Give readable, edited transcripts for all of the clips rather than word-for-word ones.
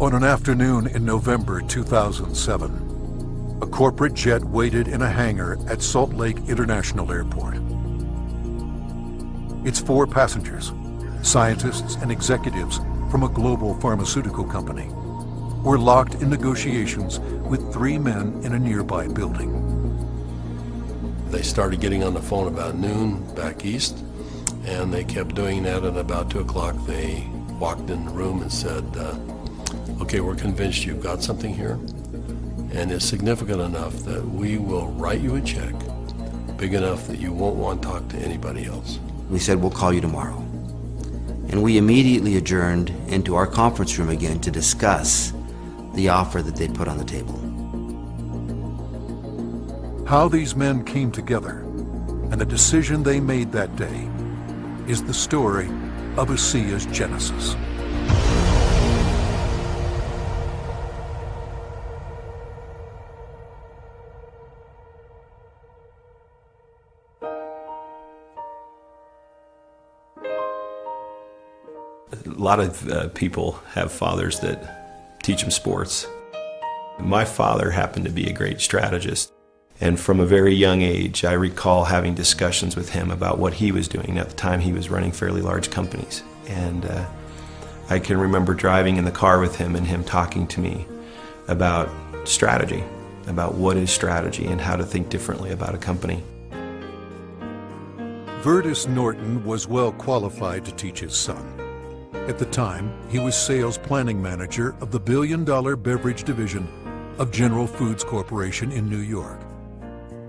On an afternoon in November 2007, a corporate jet waited in a hangar at Salt Lake International Airport. Its 4 passengers, scientists and executives from a global pharmaceutical company, were locked in negotiations with 3 men in a nearby building. They started getting on the phone about noon back east, and they kept doing that, and about 2 o'clock they walked in the room and said, okay, we're convinced you've got something here, and it's significant enough that we will write you a check big enough that you won't want to talk to anybody else. We said, we'll call you tomorrow. And we immediately adjourned into our conference room again to discuss the offer that they'd put on the table. How these men came together and the decision they made that day is the story of Asea Genesis. A lot of people have fathers that teach them sports. My father happened to be a great strategist, and from a very young age I recall having discussions with him about what he was doing. At the time he was running fairly large companies, and I can remember driving in the car with him and him talking to me about strategy, about what is strategy and how to think differently about a company. Vertus Norton was well qualified to teach his son. At the time, he was sales planning manager of the billion-dollar beverage division of General Foods Corporation in New York,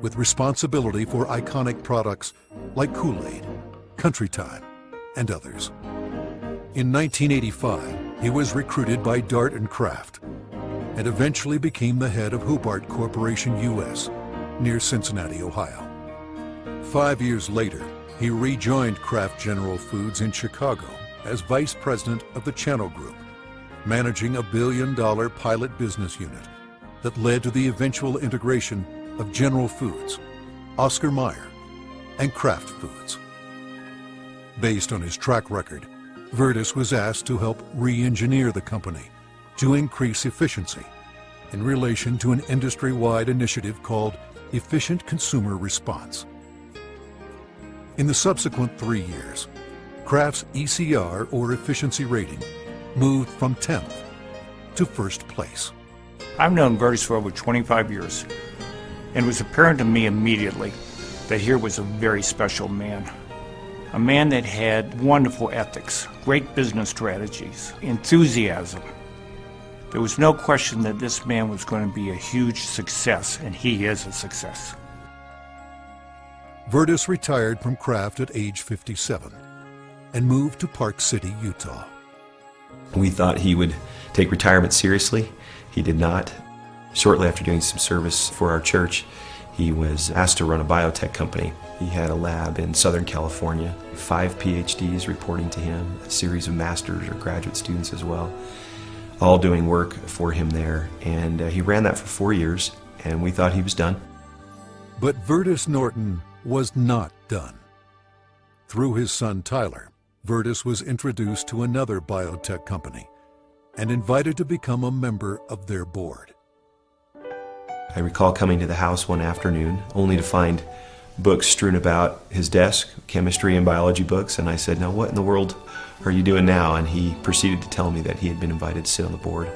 with responsibility for iconic products like Kool-Aid, Country Time, and others. In 1985, he was recruited by Dart and Kraft and eventually became the head of Hobart Corporation US near Cincinnati, Ohio. 5 years later, he rejoined Kraft General Foods in Chicago as vice president of the Channel Group, managing a billion-dollar pilot business unit that led to the eventual integration of General Foods, Oscar Mayer, and Kraft Foods. Based on his track record, Vertus was asked to help re-engineer the company to increase efficiency in relation to an industry-wide initiative called Efficient Consumer Response. In the subsequent 3 years, Kraft's ECR, or efficiency rating, moved from 10th to 1st place. I've known Vertus for over 25 years, and it was apparent to me immediately that here was a very special man. A man that had wonderful ethics, great business strategies, enthusiasm. There was no question that this man was going to be a huge success, and he is a success. Vertus retired from Kraft at age 57 and moved to Park City, Utah. We thought he would take retirement seriously. He did not. Shortly after doing some service for our church, he was asked to run a biotech company. He had a lab in Southern California, 5 PhDs reporting to him, a series of master's or graduate students as well, all doing work for him there. And he ran that for 4 years, and we thought he was done. But Vertus Norton was not done. Through his son Tyler, Vertus was introduced to another biotech company and invited to become a member of their board. I recall coming to the house one afternoon only to find books strewn about his desk, chemistry and biology books, and I said, now what in the world are you doing now? And he proceeded to tell me that he had been invited to sit on the board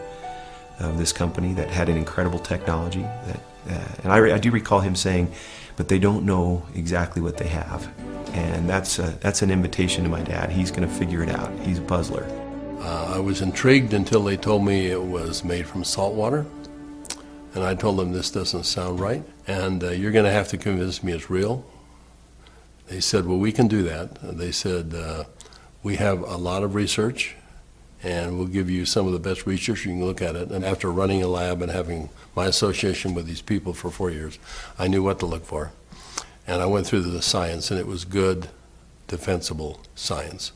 of this company that had an incredible technology. And I do recall him saying, but they don't know exactly what they have. And that's an invitation to my dad. He's going to figure it out. He's a puzzler. I was intrigued until they told me it was made from salt water. And I told them, this doesn't sound right, and you're going to have to convince me it's real. They said, well, we can do that. They said, we have a lot of research, and we'll give you some of the best research. You can look at it. And after running a lab and having my association with these people for 4 years, I knew what to look for. And I went through the science, and it was good, defensible science.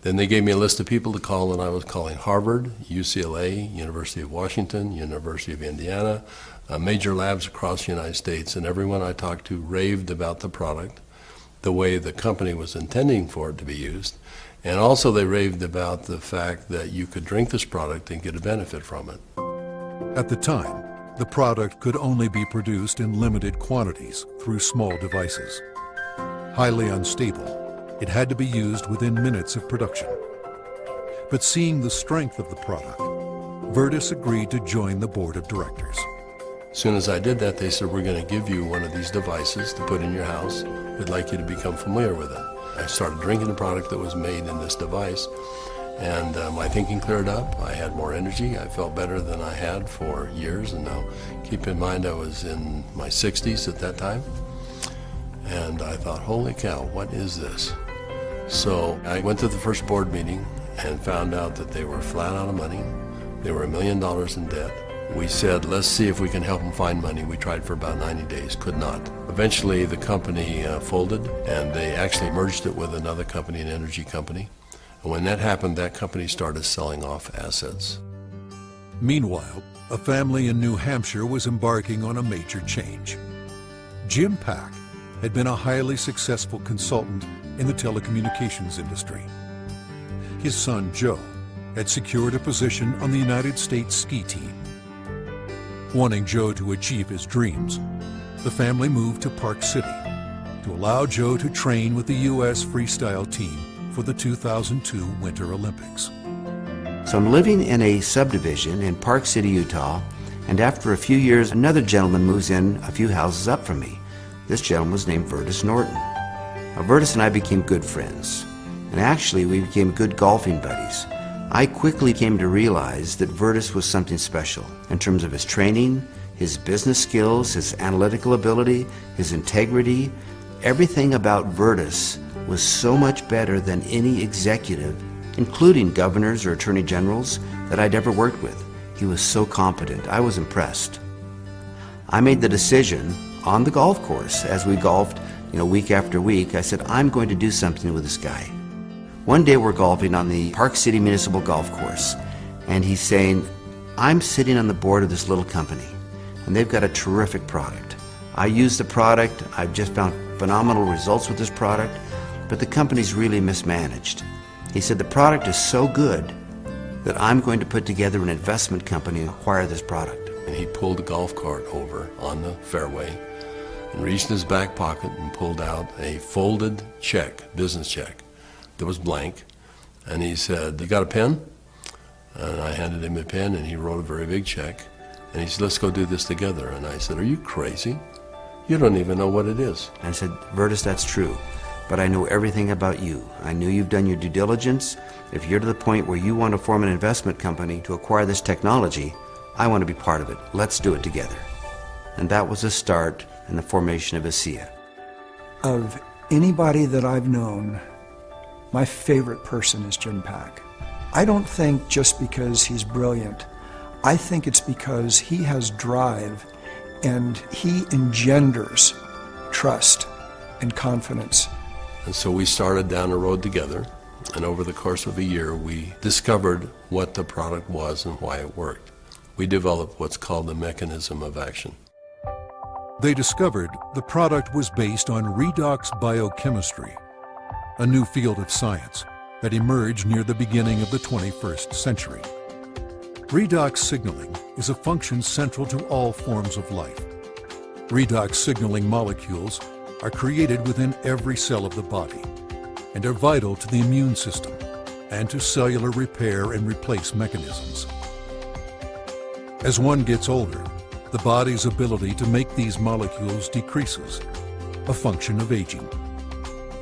Then they gave me a list of people to call, and I was calling Harvard, UCLA, University of Washington, University of Indiana, major labs across the United States, and everyone I talked to raved about the product, the way the company was intending for it to be used, And also they raved about the fact that you could drink this product and get a benefit from it. At the time, the product could only be produced in limited quantities through small devices. Highly unstable, it had to be used within minutes of production. But seeing the strength of the product, Virtus agreed to join the board of directors. As soon as I did that, they said, we're going to give you one of these devices to put in your house. We'd like you to become familiar with it. I started drinking the product that was made in this device, and my thinking cleared up. I had more energy. I felt better than I had for years, and now keep in mind I was in my 60s at that time. And I thought, holy cow, what is this? So I went to the first board meeting and found out that they were flat out of money. They were $1 million in debt. We said, let's see if we can help them find money. We tried for about 90 days, could not. Eventually, the company folded, and they actually merged it with another company, an energy company. And when that happened, that company started selling off assets. Meanwhile, a family in New Hampshire was embarking on a major change. Jim Pack had been a highly successful consultant in the telecommunications industry. His son, Joe, had secured a position on the United States ski team. Wanting Joe to achieve his dreams, the family moved to Park City to allow Joe to train with the U.S. freestyle team for the 2002 Winter Olympics. So I'm living in a subdivision in Park City, Utah, and after a few years, another gentleman moves in a few houses up from me. This gentleman was named Virtus Norton. Now, Virtus and I became good friends, and actually we became good golfing buddies. I quickly came to realize that Virtus was something special in terms of his training, his business skills, his analytical ability, his integrity. Everything about Virtus was so much better than any executive, including governors or attorney generals, that I'd ever worked with. He was so competent. I was impressed. I made the decision on the golf course as we golfed, week after week. I said, I'm going to do something with this guy. One day we're golfing on the Park City Municipal Golf Course, and he's saying, I'm sitting on the board of this little company, and they've got a terrific product. I use the product. I've just found phenomenal results with this product, but the company's really mismanaged. He said, the product is so good that I'm going to put together an investment company and acquire this product. And he pulled a golf cart over on the fairway and reached in his back pocket and pulled out a folded check, business check, that was blank. And he said, you got a pen? And I handed him a pen, and he wrote a very big check. And he said, let's go do this together. And I said, are you crazy? You don't even know what it is. And I said, Virtus, that's true, but I know everything about you. I knew you've done your due diligence. If you're to the point where you want to form an investment company to acquire this technology, I want to be part of it. Let's do it together. And that was the start in the formation of Asea. Of anybody that I've known, my favorite person is Jim Pack. I don't think just because he's brilliant. I think it's because he has drive and he engenders trust and confidence. And so we started down the road together, and over the course of a year we discovered what the product was and why it worked. We developed what's called the mechanism of action. They discovered the product was based on redox biochemistry, a new field of science that emerged near the beginning of the 21st century. Redox signaling is a function central to all forms of life. Redox signaling molecules are created within every cell of the body and are vital to the immune system and to cellular repair and replace mechanisms. As one gets older, the body's ability to make these molecules decreases, a function of aging.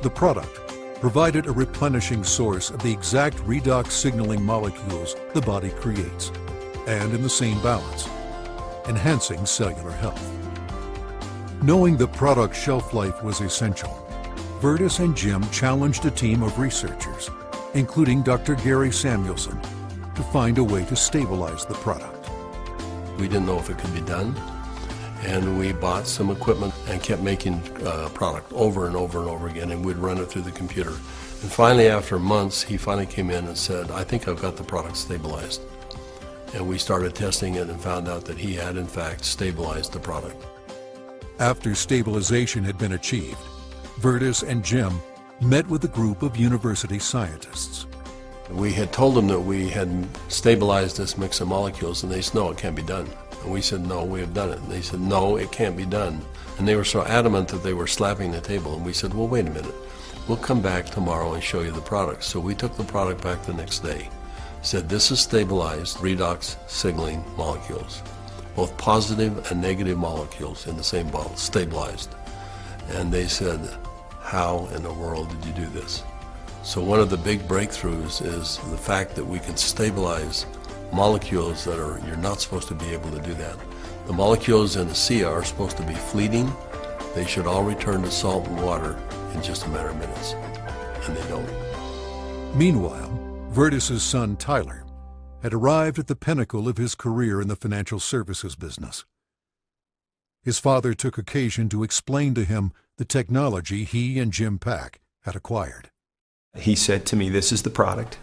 The product provided a replenishing source of the exact redox signaling molecules the body creates, and in the same balance, enhancing cellular health. Knowing the product's shelf life was essential, Virtus and Jim challenged a team of researchers, including Dr. Gary Samuelson, to find a way to stabilize the product. We didn't know if it could be done, and we bought some equipment and kept making product over and over and over again, and we'd run it through the computer. And finally, after months, he finally came in and said, I think I've got the product stabilized. And we started testing it and found out that he had, in fact, stabilized the product. After stabilization had been achieved, Virtus and Jim met with a group of university scientists. We had told them that we had stabilized this mix of molecules, and they said, no, it can't be done. And we said, no, we have done it. And they said, no, it can't be done. And they were so adamant that they were slapping the table. And we said, well, wait a minute. We'll come back tomorrow and show you the product. So we took the product back the next day. Said, this is stabilized redox signaling molecules, both positive and negative molecules in the same bottle, stabilized. And they said, how in the world did you do this? So one of the big breakthroughs is the fact that we can stabilize molecules that you're not supposed to be able to do that. The molecules in Asea are supposed to be fleeting. They should all return to salt and water in just a matter of minutes, and they don't. Meanwhile, Vertus's son Tyler had arrived at the pinnacle of his career in the financial services business. His father took occasion to explain to him the technology he and Jim Pack had acquired. He said to me, this is the product.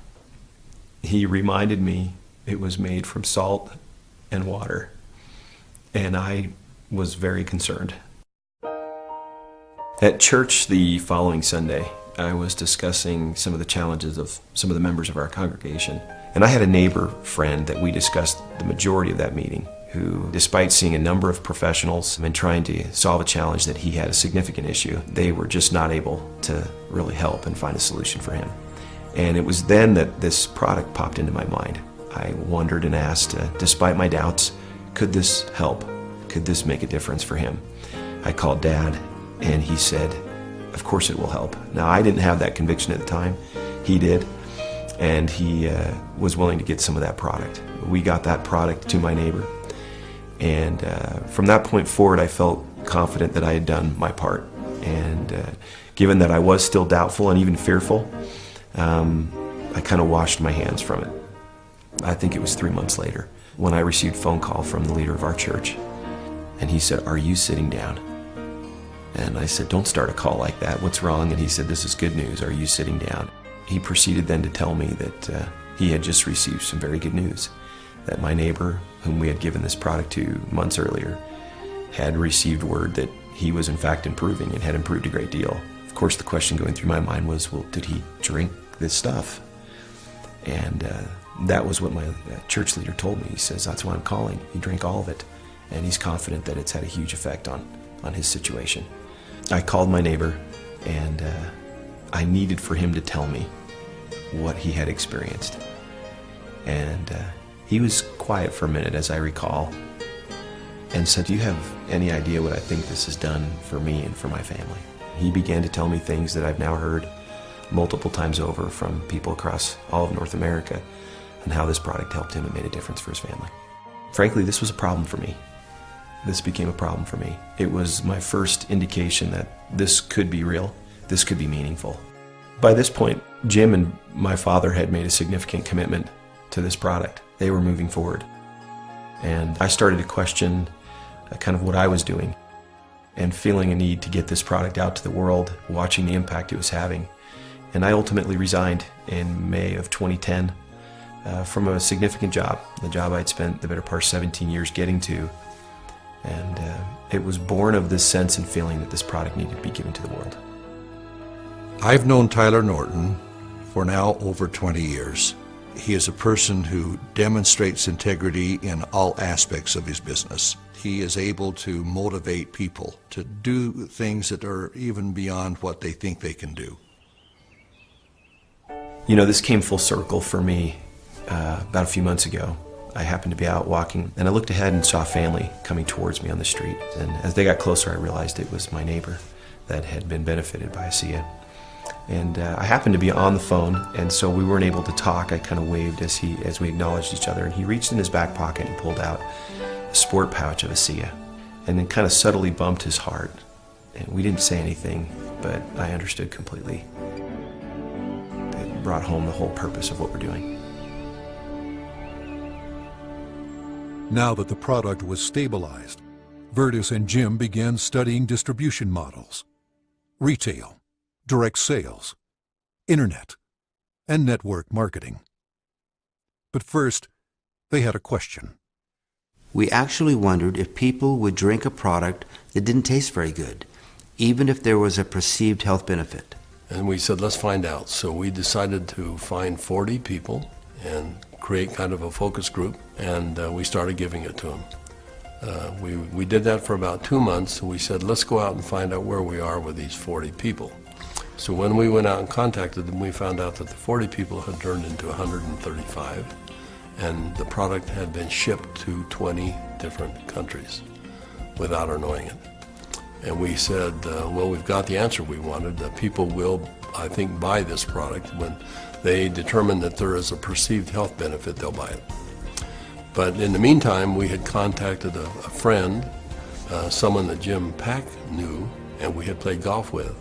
He reminded me it was made from salt and water, and I was very concerned. At church the following Sunday, I was discussing some of the challenges of some of the members of our congregation, and I had a neighbor friend that we discussed the majority of that meeting, who, despite seeing a number of professionals and trying to solve a challenge that he had a significant issue, they were just not able to really help and find a solution for him. And it was then that this product popped into my mind. I wondered and asked, despite my doubts, could this help? Could this make a difference for him? I called Dad, and he said, of course it will help. Now, I didn't have that conviction at the time. He did, and he was willing to get some of that product. We got that product to my neighbor. And from that point forward, I felt confident that I had done my part. And given that I was still doubtful and even fearful, I kind of washed my hands from it. I think it was 3 months later when I received a phone call from the leader of our church. And he said, are you sitting down? And I said, don't start a call like that. What's wrong? And he said, this is good news. Are you sitting down? He proceeded then to tell me that he had just received some very good news, that my neighbor, whom we had given this product to months earlier, had received word that he was in fact improving and had improved a great deal. Of course, the question going through my mind was, well, did he drink this stuff? And that was what my church leader told me. He says, that's why I'm calling. He drank all of it, and he's confident that it's had a huge effect on his situation. I called my neighbor, and I needed for him to tell me what he had experienced. And he was quiet for a minute, as I recall, and said, do you have any idea what I think this has done for me and for my family? He began to tell me things that I've now heard multiple times over from people across all of North America, and how this product helped him and made a difference for his family. Frankly, this was a problem for me. This became a problem for me. It was my first indication that this could be real, this could be meaningful. By this point, Jim and my father had made a significant commitment to this product. They were moving forward. And I started to question kind of what I was doing, and feeling a need to get this product out to the world, watching the impact it was having. And I ultimately resigned in May of 2010 from a significant job, the job I'd spent the better part of 17 years getting to. And it was born of this sense and feeling that this product needed to be given to the world. I've known Tyler Norton for now over 20 years. He is a person who demonstrates integrity in all aspects of his business. He is able to motivate people to do things that are even beyond what they think they can do. You know, this came full circle for me about a few months ago. I happened to be out walking, and I looked ahead and saw a family coming towards me on the street. And as they got closer, I realized it was my neighbor that had been benefited by Asea. And I happened to be on the phone, and so we weren't able to talk. I kind of waved as we acknowledged each other, and he reached in his back pocket and pulled out a sport pouch of Asea, and then kind of subtly bumped his heart. And we didn't say anything, but I understood completely. It brought home the whole purpose of what we're doing. Now that the product was stabilized, Vertus and Jim began studying distribution models, retail, direct sales, internet, and network marketing. But first, they had a question. We actually wondered if people would drink a product that didn't taste very good, even if there was a perceived health benefit. And we said, let's find out. So we decided to find 40 people and create kind of a focus group, and we started giving it to them. We did that for about 2 months, and we said, let's go out and find out where we are with these 40 people. So when we went out and contacted them, we found out that the 40 people had turned into 135, and the product had been shipped to 20 different countries without our knowing it. And we said, well, we've got the answer we wanted. People will, I think, buy this product. When they determine that there is a perceived health benefit, they'll buy it. But in the meantime, we had contacted a friend, someone that Jim Pack knew and we had played golf with.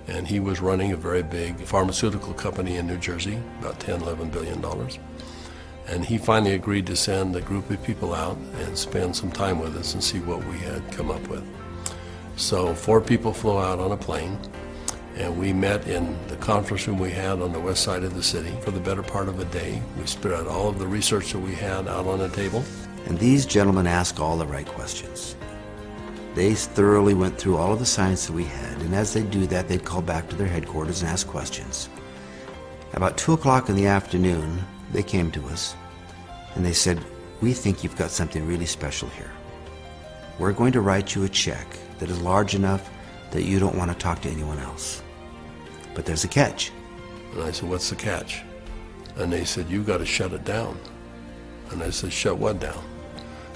And he was running a very big pharmaceutical company in New Jersey, about $10, $11 billion. And he finally agreed to send a group of people out and spend some time with us and see what we had come up with. So 4 people flew out on a plane, and we met in the conference room we had on the west side of the city for the better part of a day. We spread out all of the research that we had out on a table. And these gentlemen asked all the right questions. They thoroughly went through all of the science that we had, and as they do that, they'd call back to their headquarters and ask questions. About 2 o'clock in the afternoon, they came to us, and they said, we think you've got something really special here. We're going to write you a check that is large enough that you don't want to talk to anyone else. But there's a catch. And I said, what's the catch? And they said, you've got to shut it down. And I said, shut what down?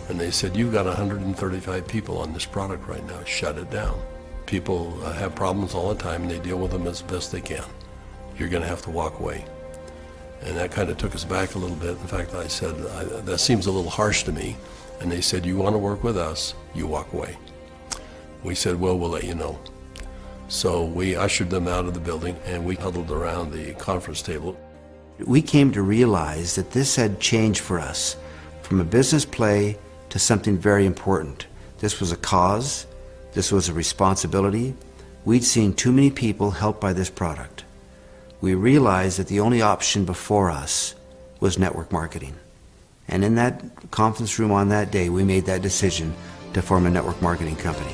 And they said, you've got 135 people on this product right now. Shut it down. People have problems all the time, and they deal with them as best they can. You're going to have to walk away. And that kind of took us back a little bit. In fact, I said, that seems a little harsh to me. And they said, you want to work with us, you walk away. We said, well, we'll let you know. So we ushered them out of the building, and we huddled around the conference table. We came to realize that this had changed for us from a business play to something very important. This was a cause. This was a responsibility. We'd seen too many people helped by this product. We realized that the only option before us was network marketing. And in that conference room on that day, we made that decision to form a network marketing company.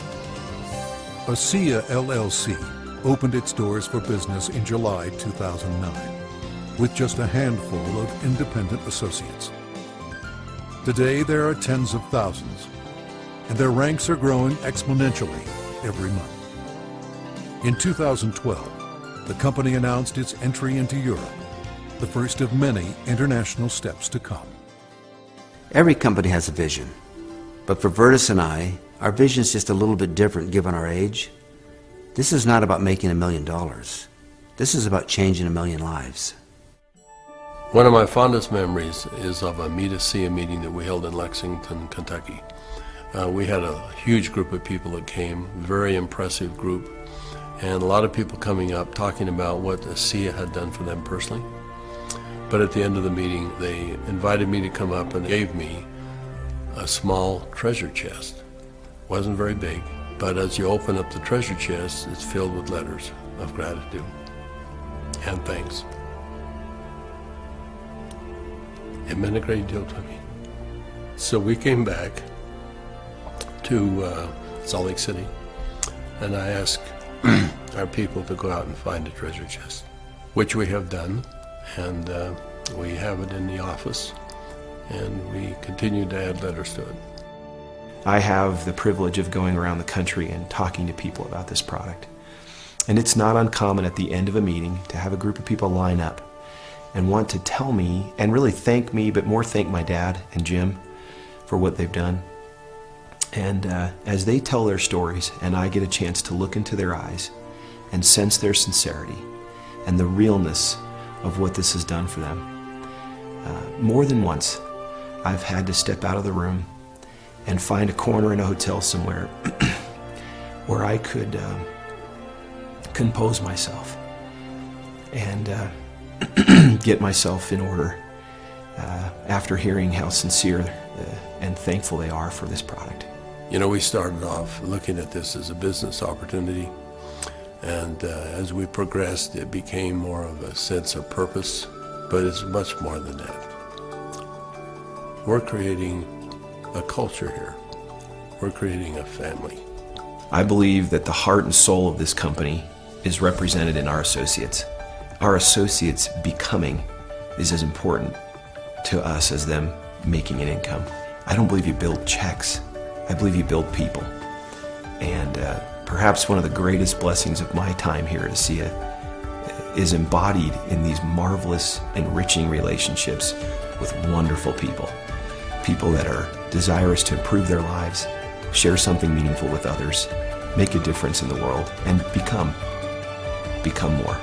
Asea LLC opened its doors for business in July 2009 with just a handful of independent associates. Today there are tens of thousands, and their ranks are growing exponentially every month. In 2012, the company announced its entry into Europe, the first of many international steps to come. Every company has a vision, but for Virtus and I, our vision is just a little bit different given our age. This is not about making $1 million. This is about changing 1 million lives. One of my fondest memories is of a Meet Asea meeting that we held in Lexington, Kentucky. We had a huge group of people that came, very impressive group, and a lot of people coming up talking about what Asea had done for them personally. But at the end of the meeting, they invited me to come up and gave me a small treasure chest. It wasn't very big, but as you open up the treasure chest, it's filled with letters of gratitude and thanks. It meant a great deal to me. So we came back to Salt Lake City, and I asked our people to go out and find a treasure chest, which we have done, and we have it in the office, and we continue to add letters to it. I have the privilege of going around the country and talking to people about this product. And it's not uncommon at the end of a meeting to have a group of people line up and want to tell me and really thank me, but more thank my dad and Jim for what they've done. And as they tell their stories and I get a chance to look into their eyes and sense their sincerity and the realness of what this has done for them, more than once I've had to step out of the room and find a corner in a hotel somewhere where I could compose myself and get myself in order after hearing how sincere and thankful they are for this product. You know, we started off looking at this as a business opportunity, and as we progressed, it became more of a sense of purpose, but it's much more than that. We're creating a culture here. We're creating a family. I believe that the heart and soul of this company is represented in our associates. Our associates becoming is as important to us as them making an income. I don't believe you build checks. I believe you build people. And perhaps one of the greatest blessings of my time here at Asea is embodied in these marvelous, enriching relationships with wonderful people. People that are desirous to improve their lives, share something meaningful with others, make a difference in the world, and become more.